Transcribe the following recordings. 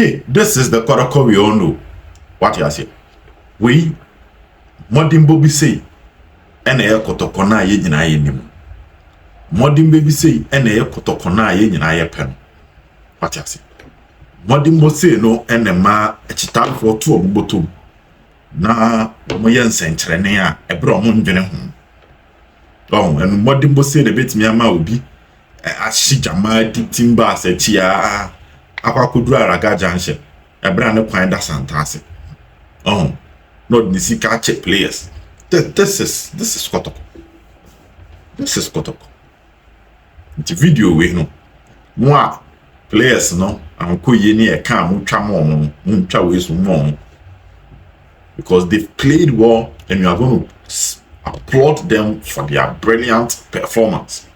This is the Kotoko we all know. What you say? We modern baby say, and a Kotoko na ye jina ye nimu. Modern baby say, and a Kotoko na ye jina ye pen. What you say? Modern mo say no, and a ma a chital for 2 of bottom. Na moyen sentrene a ebro mo ndwene ho. Oh, and modern bo say the bit me ama obi ashijama timba se tia akwakodu araga janche ebra ne kwan da santase. Oh, not nisika check players. This is Kotoko. This is Kotoko. The video we no. Moi players no anko ye ni e kan mo twa mo twa we so mo. Because they've played well and you are going to applaud them for their brilliant performance.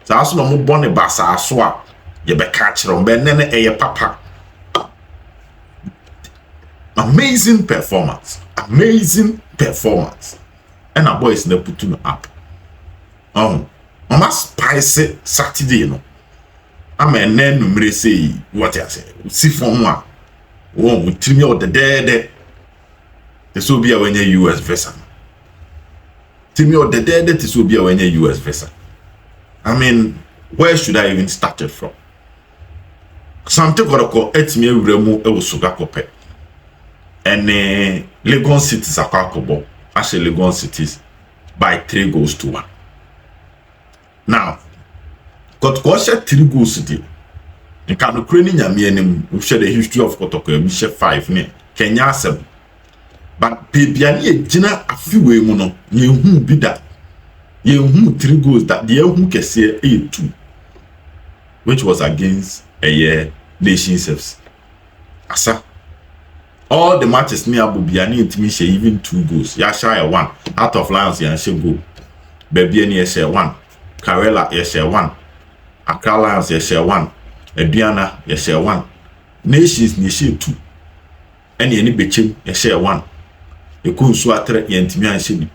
So as no mo bone basa so a ye be catch ron be nene eye papa. Amazing performance. Amazing performance. And our boys na put no up. Mama spicy Saturday no. I'm a nen numere say what I say. See from one. Oh, we trim out the dead. This will be a when US visa. Trim out the dead. This will be a when US visa. I mean, where should I even start it from? Asante Kotoko etime wuremu e wosuga kope. And Legon cities akwakobo. Actually Legon cities by 3-1. Now, Kotoko share 3 goals today. In kanu kreni nyame anim, we share the history of Kotoko, we share 5 ne. Kenya 7. But baby ani ejina afiwe mu no, ye hu bi da. Ye hu 3 goals that the hu kese 2, which was against a nation service. Asa all the matches near Bubiani intimi share even 2 goals. Ya share 1 out of Lions ya share goal. Baby ani share 1. Karela ya share 1. Accra Lions ya share 1. Ediana ya share 1. Nations ni share 2. Any bechem ya share 1. Ekunsu atre ya intimi an share bi.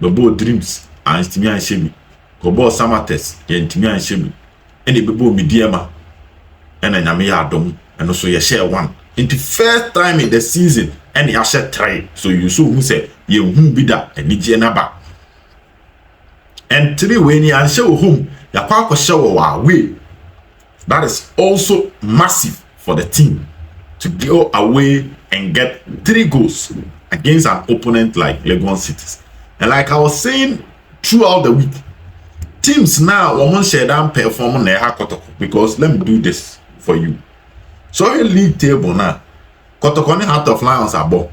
Bebo Dreams an intimi an share bi. Kobo Samates ya intimi an share bi. Any bebo Midiama ena nyame ya adom eno so ya share 1. In the first time in the season and ya share 3. So you so who say ye hu bi da eni je na ba. And 3 when you share home ya kwa share wa away. That is also massive for the team to go away and get 3 goals against an opponent like Legon Cities. And like I was saying throughout the week, teams now won't share down perform na Kotoko, because let me do this for you. So your league table now, Kotoko ni Heart of Lions abo.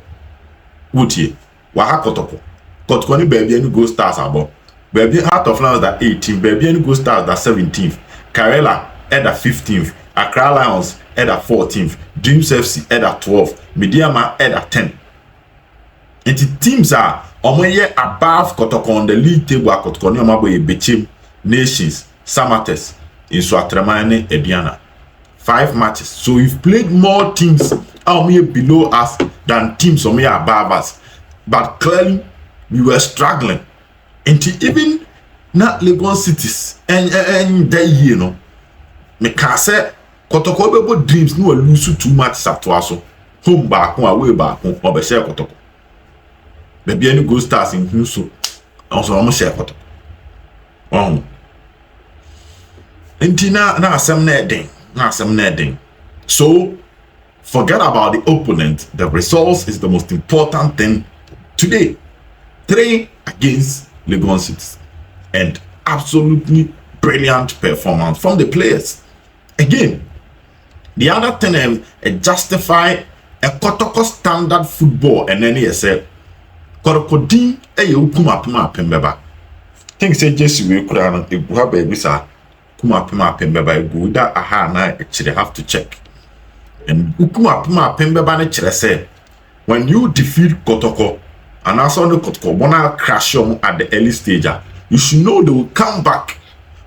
Utie, wa Kotoko. Kotoko ni baby any go stars abo. Baby Heart of Lions that 18th, baby any go stars that 17th. Karela at the 15th. Accra Lions at the 14th. Dreams FC at the 12th. Mediama at the 10th. And the teams are year above Kotoko on the league table. Kotoko ni omabo Bechem, Nations, Samates, in Swatramane, Ediana. 5 matches. So we've played more teams below us than teams above us. But clearly, we were struggling. And even not Legon Cities and that year, no. Me can say Kotoko bebo Dreams no lose too much satwaso. Home back one away back one or share Kotoko. Baby any go stars in Huso. Also almost share Kotoko. And na some netting. Now some netting. So forget about the opponent. The results is the most important thing today. 3 against Legon Cities. And absolutely brilliant performance from the players. Again, the other thing is justify a Kotoko standard football and then he said Kotoko din ukuma pima pembeba. Think say Jesse we could have baby sir. Kuma pima pembeba go that aha na actually have to check. And ukuma pima pembeba ne chere say when you defeat Kotoko and also the Kotoko wanna crash them at the early stage, you should know they will come back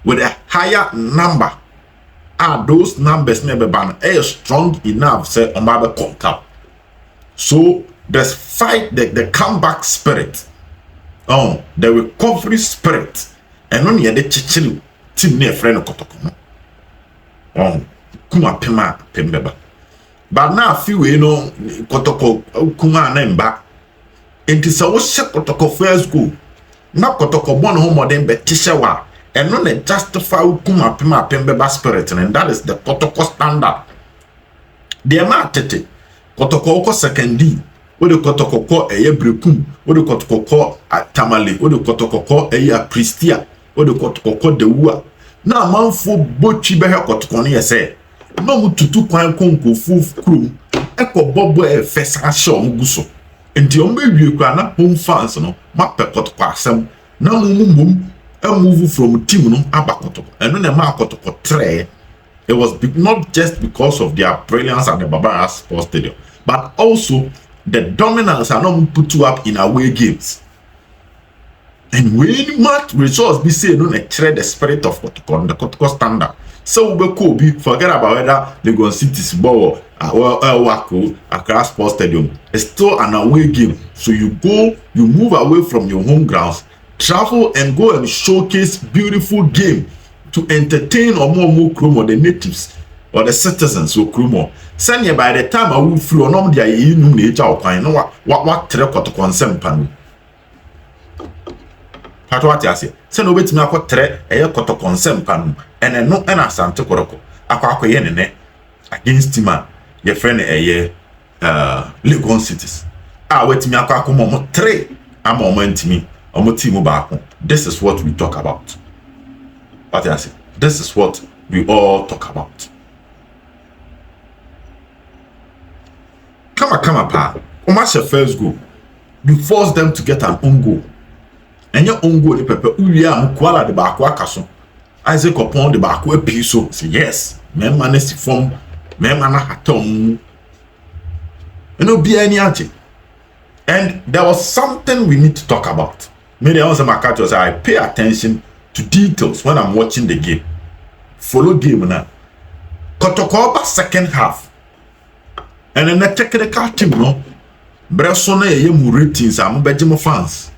with a higher number. Those numbers never ban strong enough say on my contact. So there's fight the comeback spirit. The recovery spirit. And only the chichilu team near friend Kotoko. Kuma pema pembeba. but now few Kotoko kuma na mba enti se wo hye Kotoko first goal na Kotoko bon ho modern be tisha wa eno na justify kuma pem be spirit, and that is the Kotoko standard. The ma tete Kotoko ko secondi, wo de Kotoko ko eye brekum, wo de Kotoko ko tamale, wo de Kotoko ko eye pristia, wo de Kotoko ko de wua na manfo botwi be he Kotoko ne yese no mututu kwan konko fu krum ekobobo e fesa show muguso enti o mewie kwa na home fans no mapɛ Kotoko asɛm na mumum move from team no aba Kotoko eno na ma Kotoko tre. It was not just because of their brilliance at the Baba Sports Stadium, but also the dominance and not put you up in away games. And when much results be said, don't trade the spirit of Kotoko, the Kotoko standard. So we could be forget about whether Legon City's ball, Wako, Accra Sports Stadium. It's still an away game. So you move away from your home grounds, travel and go and showcase beautiful game to entertain or more Krumo, the natives or the citizens of Krumo. Send you by the time I will through on the you nature or kind of what Kotoko consent pan. What I say, send over to me a tre a Kotoko consent pan and no and Asante Kotoko. Aqua yen against him, your friend a Legon cities. Wait me a quack tre a moment me or Motimo back. This is what we talk about. What I say, this is what we all talk about. Come on, pa. Almost your first goal. You force them to get an own goal. And your own goal, the pepper, Mukwala the Bakwa Kaso. Isaac upon the Bakwa Piso. Say, yes, men manage to form, men man hatom. You know, be any anti. And there was something we need to talk about. Maybe also my catch was I pay attention to details when I'm watching the game. Follow game now. Kotoko second half. And then the technical team no. Bresona ye mu ratings am bejimo fans.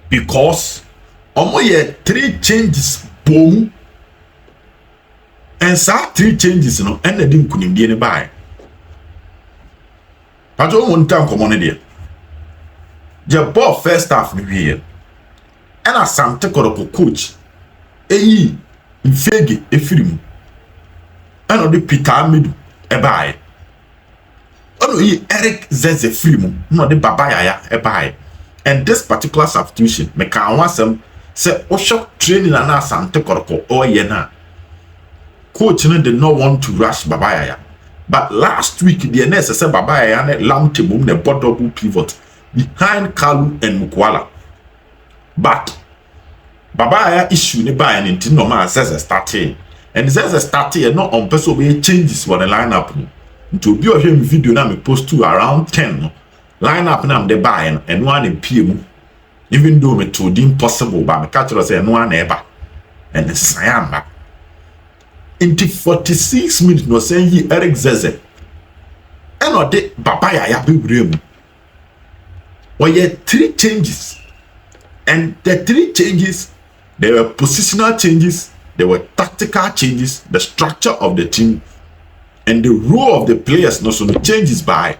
Because omo ye 3 changes boom. And sa 3 changes no and the dim kunim die ne bai. Pato won time come on there. The ball first half ni here. And Asante Kotoko coach eyi mfege efirimu and odi Peter Amidu ebae ono yi Eric Zeze firimu no de Baba Yaya ebae. And this particular substitution me kan wasem say osho training na Asante Kotoko oye na coach no did not want to rush Baba Yaya, but last week the nurse say Baba Yaya ne lam tebum ne double pivot behind Kalu and Mukwala. But Baba Yaya issue ne buy and into normal Zeze starting. And Zeze starting not on person way changes for the lineup. To be him video na me post to around 10 no. Lineup na me buy and one in PM. Even though me told impossible, but me catch say no one ever. And it's back. Into 46 minutes no say he Eric Zeze. And or de Baba Yaya be brave. Well, yeah, 3 changes. And the 3 changes, there were positional changes, there were tactical changes, the structure of the team, and the role of the players not so changes by,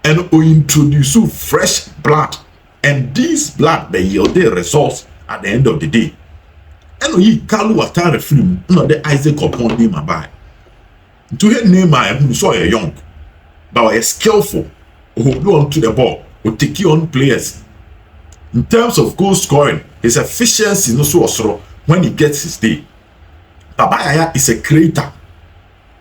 and we introduce fresh blood, and this blood they yield the results at the end of the day. And we Kalu Atare film, not the Isaac upon him by. To hear name I am so young, but a skillful, who hold on to the ball, who take on players. In terms of goal scoring, his efficiency no so osoro when he gets his day. Baba Yaya is a creator.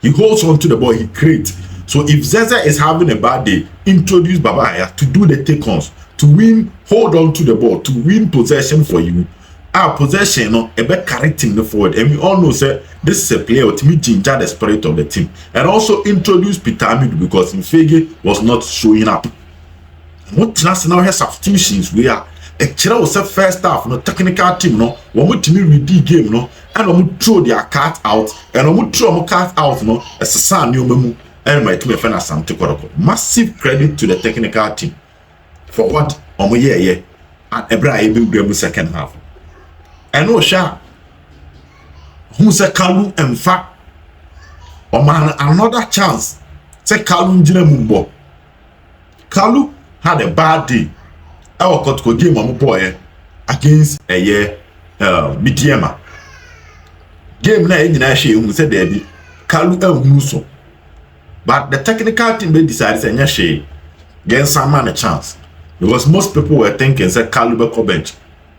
He holds on to the ball, he creates. So if Zeze is having a bad day, introduce Baba Yaya to do the take-ons, to win, hold on to the ball, to win possession for you. Our possession no ebe carrying the forward. And we all know say this is a player to meet ginger the spirit of the team. And also introduce Peter Amidu because Mfege was not showing up. What national substitutions we are. A chira was a first half no technical team no one to me read game no and one throw their cat out and one throw my cat out no as a son new memu and my team friend Asante Kotoko. Massive credit to the technical team for what yeah and Ebra even second half. And no sha who's a Kalu and fact or man another chance Say Kalu njina mumbo. Kalu had a bad day. Our Kotoko game on boy against a year Midiama. Game na nyina hwe hu say there be Kalu so. But the technical team they decided say nya hwe. Get some man a chance. Because most people were thinking say Kalu be bench.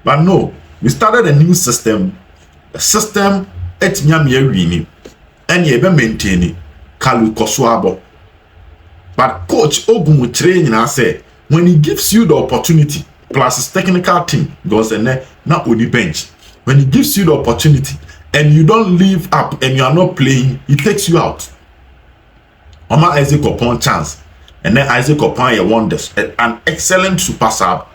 But no, we started a new system. The system etinya me awini. And ye be maintain Kalu Kosuabo. But coach Ogun train and say when he gives you the opportunity plus his technical team because not only bench. When he gives you the opportunity and you don't live up and you are not playing, he takes you out. Oma Isaac upon chance. And then Isaac upon a wonders. An excellent super sub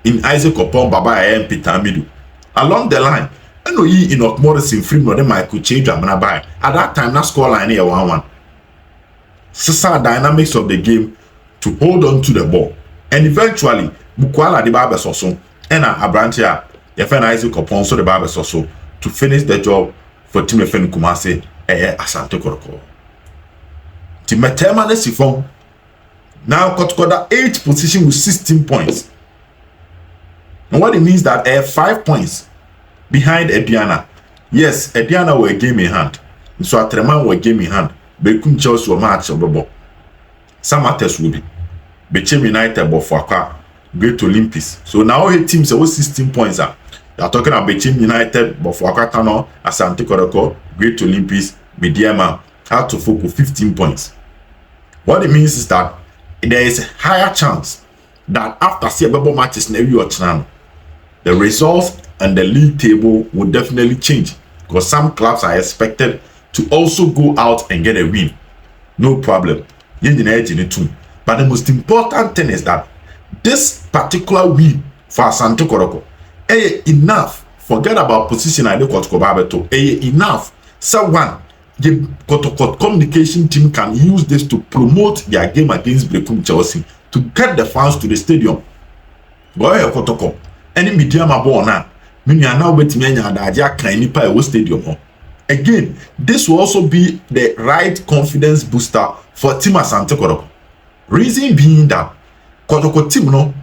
in Isaac upon Baba and Peter Amidu. Along the line, I know ye in Morrison free no then Michael change at that time that score line here 1-1. Sisa dynamics of the game to hold on to the ball. And eventually, Mukwala the Barber Soso and Abrantia, Yefen Isaac upon so the Barber Soso to finish the job for Team Efen Kumase Asante Kotoko. Team Metema Sifon now Kotoko that 8th position with 16 points. And what it means that 5 points behind Ediana. Yes, Ediana were a game in hand. So Atreman were a game in hand. Bekum Chelsea were match of Bobo. Some matters will be. Bechem United Bofwaka, Great Olympics. So now our teams are 16 points. They are talking about Bechem United, Bofwaka Tano, Asante Kotoko, Great Olympics, Mediama, out to focus 15 points. What it means is that there is a higher chance that after several matches in every channel, the results and the league table will definitely change because some clubs are expected to also go out and get a win. No problem. But the most important thing is that this particular win for Asante Kotoko, enough. Forget about position I Kotoko Babeto. Enough. So one, the Kotoko communication team can use this to promote their game against Brekum Chelsea to get the fans to the stadium. Boy, Kotoko. Any media mabo na. Many are now waiting in the kind of stadium. Again, this will also be the right confidence booster for Team Asante Kotoko. Reason being that Kotoko team no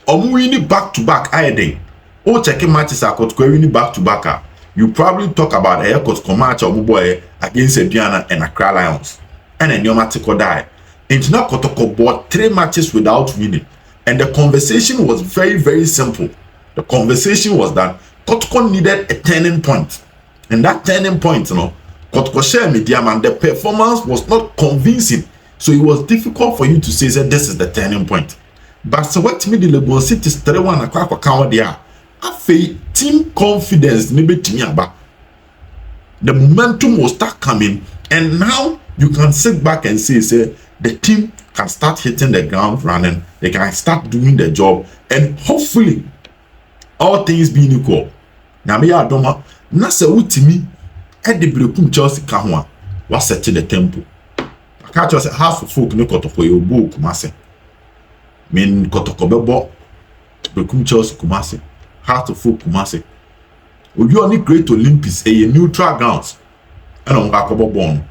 winning back to back day. O checking matches are Kotoko winning back to back. You probably talk about a Kotoko match or boy against Ediana and Accra Lions. And then your Matiko die. It's not Kotoko bought 3 matches without winning. And the conversation was very, very simple. The conversation was that Kotoko needed a turning point. And that turning point, Kotoko share media man, the performance was not convincing. So it was difficult for you to say that this is the turning point. But so what me the Legon City 3-1 akwa count there. Afi team confidence maybe the momentum will start coming, and now you can sit back and say the team can start hitting the ground running. They can start doing the job, and hopefully, all things being equal. Now me adoma na se utimi e de Brekum Chelsea ka ho a wa set the tempo. I just half of folk no Kotoko yo bo Kumase. Mean Kotoko bebo Brekum Chelsea Kumase. Half of folk Kumase. You only Great Olympics a neutral grounds. And on Gakobo born.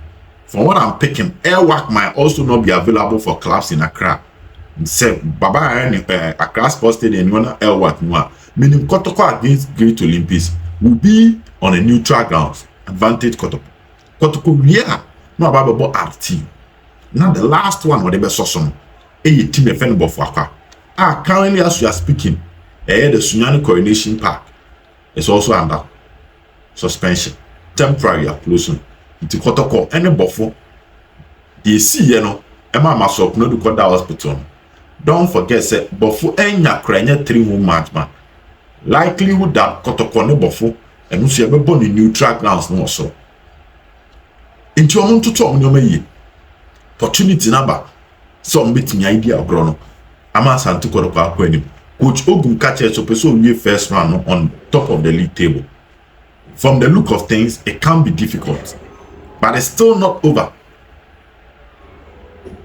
From what I'm picking, airwork might also not be available for clubs in Accra. Say Baba Accra Sports Stadium and airwork meaning Kotoko against Great Olympics will be on a neutral grounds. Advantage Kotoko. Kotoko yeah, no about RT. Now the last one whatever soson a team defend Bofwaka. Currently as we are speaking, the Sunyani Coronation Park is also under suspension, temporary closing. Into Kotoko any Bofo. They see Emma Masop no do that hospital. Don't forget say Bofo enya krenya 3-home match man. Likelihood that Kotoko no Bofo and we be born in neutral grounds no so. Into your to talk no opportunity number some bit me idea of grono. Asante Kotoko akwenim. Coach Ogun catches so person we first round on top of the league table. From the look of things, it can be difficult, but it's still not over.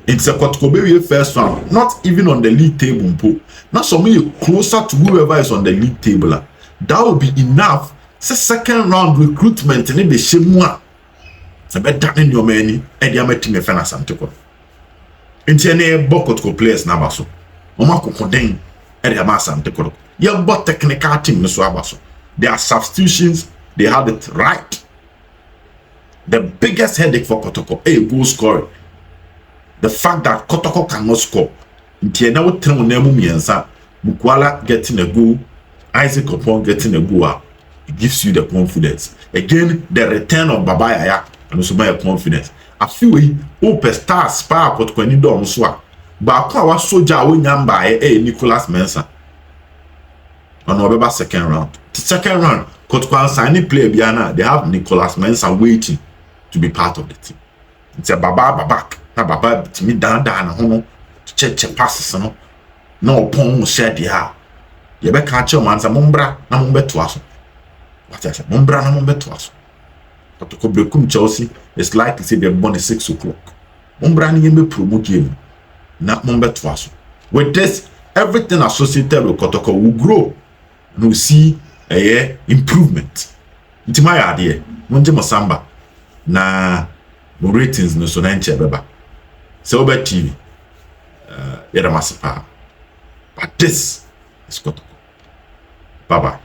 It's a Kotoko first round, not even on the league table. Not so many closer to whoever is on the league table. That will be enough. It's a second round recruitment and the shemwa. I bet that in your many and the team Asante Kotoko. nti ene bo Kotoko players na aba so oma kokoden e de ama Asante Kotoko ye bo technical team no so aba so their substitutions they had it right. The biggest headache for Kotoko goal scoring, the fact that Kotoko cannot score. Nti ene wo tren na mu miensa Mukwala getting a goal, Isaac Opon getting a goal, it gives you the confidence. Again, the return of Baba Yaya and also my confidence. I feel we open star spa Kotoko ni do so a ba kwa wa soldier we nyamba Nicholas Mensah. On November second round. The second round, Kotoko signing player biana, they have Nicholas Mensah waiting to be part of the team. It's a Baba na Baba to me down na hono check passes no. No pon share dia. Ye be ka che man sa mombra na mombeto aso. What I say? Mombra na mombeto aso. Kotoko bekum Chelsea is like to say they're born at 6 o'clock. Mombra ni yembe promote game. Na mombeto aso. With this, everything associated with Kotoko will grow. And we'll see a improvement. Nti my idea, monje Mosamba na mo ratings no so na nche beba. Se oba TV. Yeda masipa. But this is Kotoko. Bye-bye.